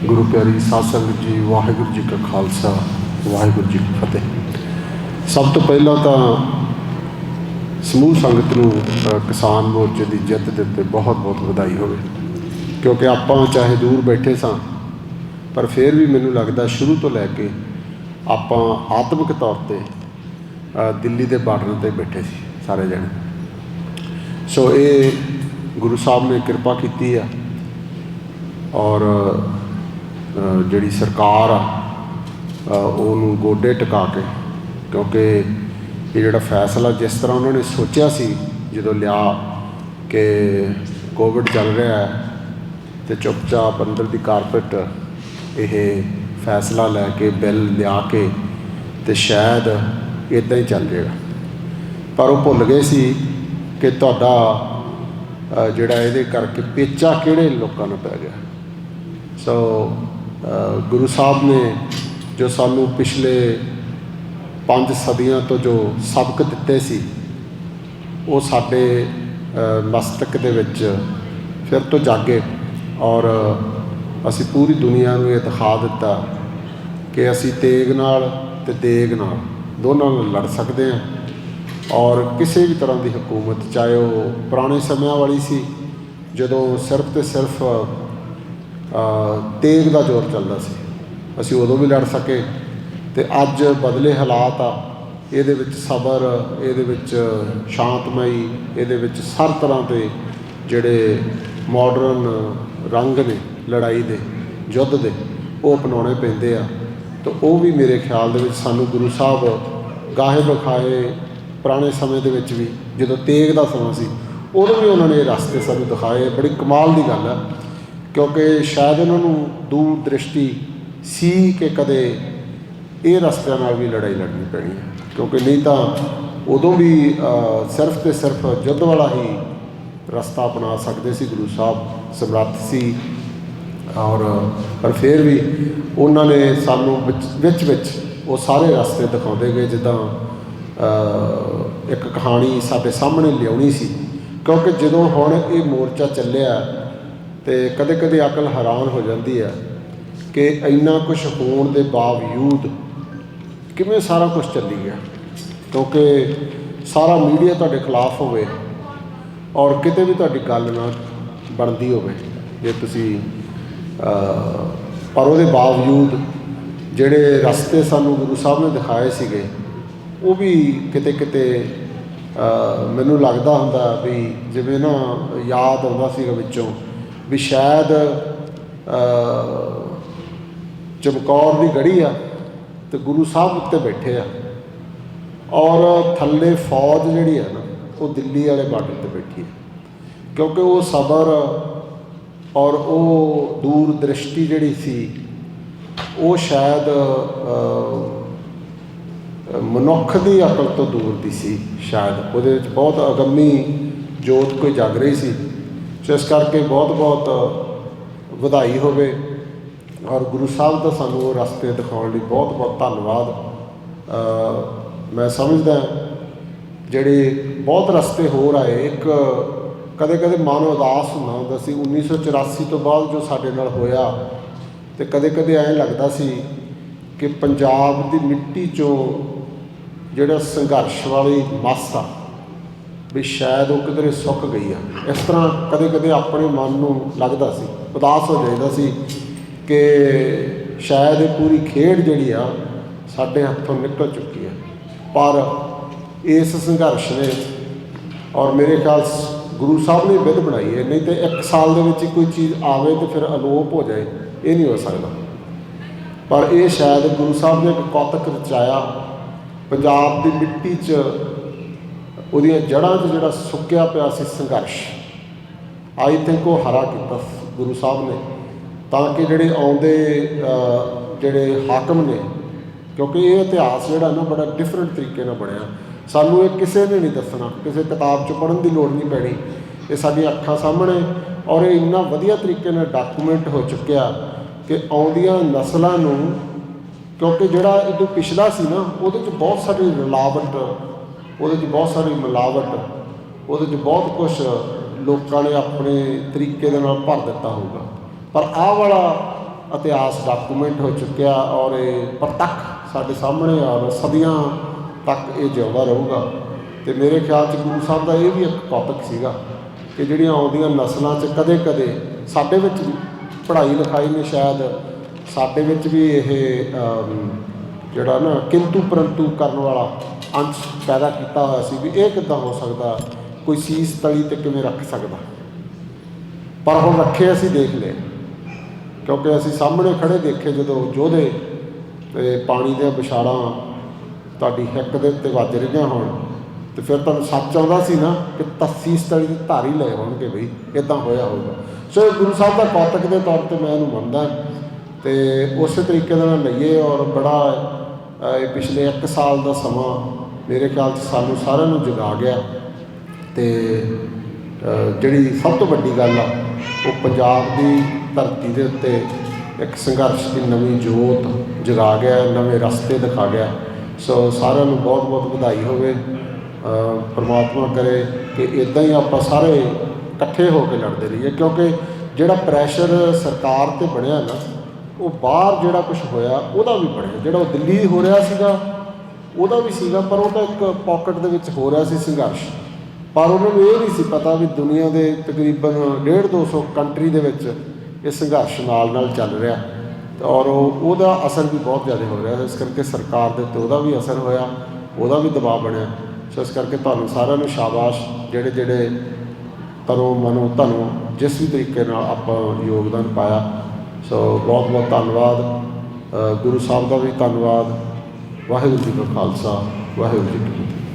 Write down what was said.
गुरु प्यारी साध संगत जी, वाहिगुरू जी का खालसा, वाहिगुरू जी की फतेह। सब तो पहला तो समूह संगत नूं किसान मोर्चे की जित दे उत्ते बहुत बहुत बधाई होवे, क्योंकि आपां चाहे दूर बैठे सां पर फिर भी मैनूं लगदा शुरू तो लैके आपां आत्मिक तौर पर दिल्ली के बार्डर ते बैठे सी सारे जने। सो ये गुरु साहब ने कृपा की है और जिहड़ी सरकार आ उहनूं गोडे टिका के, क्योंकि ये जिहड़ा फैसला जिस तरह उन्होंने सोचा सी जो लिया कि कोविड चल रहा है तो चुपचाप अंदर की कारपेट ये फैसला लैके बिल लिया के तो शायद इदां ही चल जाएगा, पर वो भुल गए सी कि तुहाडा जिहड़ा इहदे करके पेचा किहड़े लोकां नूं पै गया। सो गुरु साहब ने जो सानू पिछले 5 सदियां तो जो सबक दिते सी वो साडे मस्तक दे विच फिर तो जागे और असी पूरी दुनिया नूं ये दिखा दिता कि असी तेग नाल ते देग नाल दोनों नाल लड़ सकते हैं। और किसी भी तरह की हुकूमत, चाहे वो पुराने समियां वाली सी जदों सिर्फ तो सिर्फ तेग का जोर चलता सी, असी उदों भी लड़ सके। तो अज बदले हालात आ, ये सबर, ये शांतमई, ये हर तरह के जोड़े मॉडर्न रंग ने लड़ाई दे, युद्ध दे, वो अपनाने पैंदे आ। तो वो भी मेरे ख्याल दे विच सानू गुरु साहब गाहे बखाए पुराने समय दे विच भी जो तेग का समा सी उदों भी उन्होंने रस्ते सानू दिखाए। बड़ी कमाल की गल है, क्योंकि शायद उन्होंने दूर दृष्टि सी कि कदे ये रस्तियां नाल भी लड़ाई लड़नी पैनी है, क्योंकि नहीं तो उदों भी सिर्फ तो सिर्फ युद्ध वाला ही रस्ता अपना सकते सी। गुरु साहब समर्थ सी और पर फिर भी उन्होंने सानू विच वो सारे रस्ते दिखाते गए, जिद्दां एक कहानी साडे सामने लियाउणी सी। क्योंकि जदों हुण ये मोर्चा चलिया तो कदे कदे अकल हैरान हो जाती है कि इन्ना कुछ होने के बावजूद किवें सारा कुछ चली गया, क्योंकि सारा मीडिया तुहाडे खिलाफ होवे और किते भी तुहाडी गल ना बनती होवे जे तुसीं पर उहदे बावजूद जिहड़े रस्ते सानू गुरु साहब ने दिखाए सीगे वो भी किते किते मैनूं लगदा हुंदा भी जिवें ना याद आउंदा सीगा विचों भी शायद चमकौर की गढ़ी आ तो गुरु साहब उत्ते बैठे आ और थल्ले फौज जिहड़ी है ना वो दिल्ली वाले बार्डर पर बैठी है, क्योंकि वो सबर और वो दूर दृष्टि जिहड़ी सी वो शायद मनुख की अकल तो दूर की सी। शायद वो बहुत अगम्मी जोत कोई जग रही सी। सो इस करके बहुत बहुत वधाई होवे और गुरु साहब का सानू वो रस्ते दिखाने लिए बहुत बहुत धन्यवाद। मैं समझदा जिहड़े बहुत रस्ते हो रहे, एक कदे कदे मन उदास होंदा सी 1984 तो बाद जो साडे नाल होया, तो कदे कदे ऐं लगदा सी कि पंजाब की मिट्टी चों जिहड़ा संघर्ष वाली मस आ भी शायद वो किधरे सुक गई है। इस तरह कदे कदे अपने मन नूं लगदा सी, उदास हो जाइदा सी कि शायद ये पूरी खेड जिहड़ी आ साडे हत्थों निकल चुकी है। पर इस संघर्ष ने और मेरे ख्याल गुरु साहब ने विध बनाई है, नहीं तो 1 साल दे विच कोई चीज़ आवे तो फिर अलोप हो जाए, ये नहीं हो सकता। पर यह शायद गुरु साहब ने एक कौतक रचाया पंजाब की मिट्टी च, उहदियां जड़ां च जिहड़ा सुक्या पिया सी संघर्ष, आई थिंक वो हरा किया गुरु साहब ने, ताकि जिहड़े आउंदे जिहड़े हाकम ने, क्योंकि ये इतिहास जिहड़ा ना बड़ा डिफरेंट तरीके नाल बनया, सानू ये किसी ने नहीं दसना, किसी किताब च पढ़न की लोड़ नहीं पैनी, ये साडी अखां सामने और ये इन्ना वधिया तरीके नाल डॉक्यूमेंट हो चुकिया कि आउंदियां नस्लां नूं, क्योंकि जिहड़ा इदों पिछला सी ना उहदे च बहुत सारी मिलावट, उहदे च बहुत सारी मिलावट, उहदे च बहुत कुछ लोगों ने अपने तरीके दे नाल भर दिता होगा। पर आह वाला ਇਤਿਹਾਸ ਡਾਕੂਮੈਂਟ ਹੋ ਚੁੱਕਿਆ ਔਰ ਇਹ ਪ੍ਰਤੱਖ ਸਾਡੇ ਸਾਹਮਣੇ ਔਰ ਸਦੀਆਂ ਤੱਕ ਇਹ ਜਿਉਂਦਾ ਰਹੂਗਾ। ਅਤੇ ਮੇਰੇ ਖਿਆਲ 'ਚ ਗੁਰੂ ਸਾਹਿਬ ਦਾ ਇਹ ਵੀ ਇੱਕ ਕੌਤਕ ਸੀਗਾ ਕਿ ਜਿਹੜੀਆਂ ਆਉਂਦੀਆਂ ਨਸਲਾਂ 'ਚ ਕਦੇ ਕਦੇ ਸਾਡੇ ਵਿੱਚ ਵੀ ਪੜ੍ਹਾਈ ਲਿਖਾਈ ਨੇ ਸ਼ਾਇਦ ਸਾਡੇ ਵਿੱਚ ਵੀ ਇਹ ਜਿਹੜਾ ਨਾ ਕਿੰਤੂ ਪਰੰਤੂ ਕਰਨ ਵਾਲਾ ਅੰਸ਼ ਪੈਦਾ ਕੀਤਾ ਹੋਇਆ ਸੀ ਵੀ ਇਹ ਕਿੱਦਾਂ ਹੋ ਸਕਦਾ, ਕੋਈ ਸੀਸ ਤਲੀ 'ਤੇ ਕਿਵੇਂ ਰੱਖ ਸਕਦਾ। ਪਰ ਹੁਣ ਰੱਖੇ ਅਸੀਂ ਦੇਖ ਲਏ, ਕਿਉਂਕਿ ਅਸੀਂ ਸਾਹਮਣੇ ਖੜ੍ਹੇ ਦੇਖੇ ਜਦੋਂ ਯੋਧੇ ਅਤੇ ਪਾਣੀ ਦੀਆਂ ਵਿਛਾੜਾਂ ਤੁਹਾਡੀ ਹਿੱਕ ਦੇ ਉੱਤੇ ਵੱਜ ਰਹੀਆਂ ਹੋਣ ਅਤੇ ਫਿਰ ਤੁਹਾਨੂੰ ਸੱਚ ਆਉਂਦਾ ਸੀ ਨਾ ਕਿ ਸੀਸ ਤਲੀ ਦੇ ਧਾਰ ਹੀ ਲਏ ਹੋਣਗੇ ਬਈ ਇੱਦਾਂ ਹੋਇਆ ਹੋਊਗਾ। ਸੋ ਇਹ ਗੁਰੂ ਸਾਹਿਬ ਦਾ ਕੌਤਕ ਦੇ ਤੌਰ 'ਤੇ ਮੈਂ ਇਹਨੂੰ ਮੰਨਦਾ ਅਤੇ ਉਸੇ ਤਰੀਕੇ ਦੇ ਨਾਲ ਲਈਏ। ਔਰ ਬੜਾ ਇਹ ਪਿਛਲੇ 1 ਸਾਲ ਦਾ ਸਮਾਂ ਮੇਰੇ ਖਿਆਲ 'ਚ ਸਾਨੂੰ ਸਾਰਿਆਂ ਨੂੰ ਜਗਾ ਗਿਆ ਅਤੇ ਜਿਹੜੀ ਸਭ ਤੋਂ ਵੱਡੀ ਗੱਲ ਆ ਉਹ ਪੰਜਾਬ ਦੀ ਧਰਤੀ ਦੇ ਉੱਤੇ ਇੱਕ ਸੰਘਰਸ਼ ਦੀ ਨਵੀਂ ਜੋਤ ਜਗਾ ਗਿਆ, ਨਵੇਂ ਰਸਤੇ ਦਿਖਾ ਗਿਆ। ਸੋ ਸਾਰਿਆਂ ਨੂੰ ਬਹੁਤ ਬਹੁਤ ਵਧਾਈ ਹੋਵੇ। ਪਰਮਾਤਮਾ ਕਰੇ ਕਿ ਇੱਦਾਂ ਹੀ ਆਪਾਂ ਸਾਰੇ ਇਕੱਠੇ ਹੋ ਕੇ ਲੜਦੇ ਰਹੀਏ, ਕਿਉਂਕਿ ਜਿਹੜਾ ਪ੍ਰੈਸ਼ਰ ਸਰਕਾਰ 'ਤੇ ਬਣਿਆ ਨਾ ਉਹ ਬਾਹਰ ਜਿਹੜਾ ਕੁਛ ਹੋਇਆ ਉਹਦਾ ਵੀ ਬਣਿਆ। ਜਿਹੜਾ ਉਹ ਦਿੱਲੀ ਹੋ ਰਿਹਾ ਸੀਗਾ ਉਹਦਾ ਵੀ ਸੀਗਾ, ਪਰ ਉਹ ਤਾਂ ਇੱਕ ਪੋਕਟ ਦੇ ਵਿੱਚ ਹੋ ਰਿਹਾ ਸੀ ਸੰਘਰਸ਼। ਪਰ ਉਹਨਾਂ ਨੂੰ ਇਹ ਨਹੀਂ ਸੀ ਪਤਾ ਵੀ ਦੁਨੀਆ ਦੇ ਤਕਰੀਬਨ 150-200 ਕੰਟਰੀ ਦੇ ਵਿੱਚ ਇਹ ਸੰਘਰਸ਼ ਨਾਲ ਨਾਲ ਚੱਲ ਰਿਹਾ ਔਰ ਉਹਦਾ ਅਸਰ ਵੀ ਬਹੁਤ ਜ਼ਿਆਦਾ ਹੋ ਰਿਹਾ। ਇਸ ਕਰਕੇ ਸਰਕਾਰ ਦੇ ਉੱਤੇ ਉਹਦਾ ਵੀ ਅਸਰ ਹੋਇਆ, ਉਹਦਾ ਵੀ ਦਬਾਅ ਬਣਿਆ। ਸੋ ਇਸ ਕਰਕੇ ਤੁਹਾਨੂੰ ਸਾਰਿਆਂ ਨੂੰ ਸ਼ਾਬਾਸ਼, ਜਿਹੜੇ ਜਿਹੜੇ ਤਰੋ ਮਨੋ ਤੁਹਾਨੂੰ ਜਿਸ ਵੀ ਤਰੀਕੇ ਨਾਲ ਆਪਾਂ ਯੋਗਦਾਨ ਪਾਇਆ। ਸੋ ਬਹੁਤ ਬਹੁਤ ਧੰਨਵਾਦ। ਗੁਰੂ ਸਾਹਿਬ ਦਾ ਵੀ ਧੰਨਵਾਦ। ਵਾਹਿਗੁਰੂ ਜੀ ਕਾ ਖਾਲਸਾ, ਵਾਹਿਗੁਰੂ ਜੀ ਕੀ ਫਤਿਹ।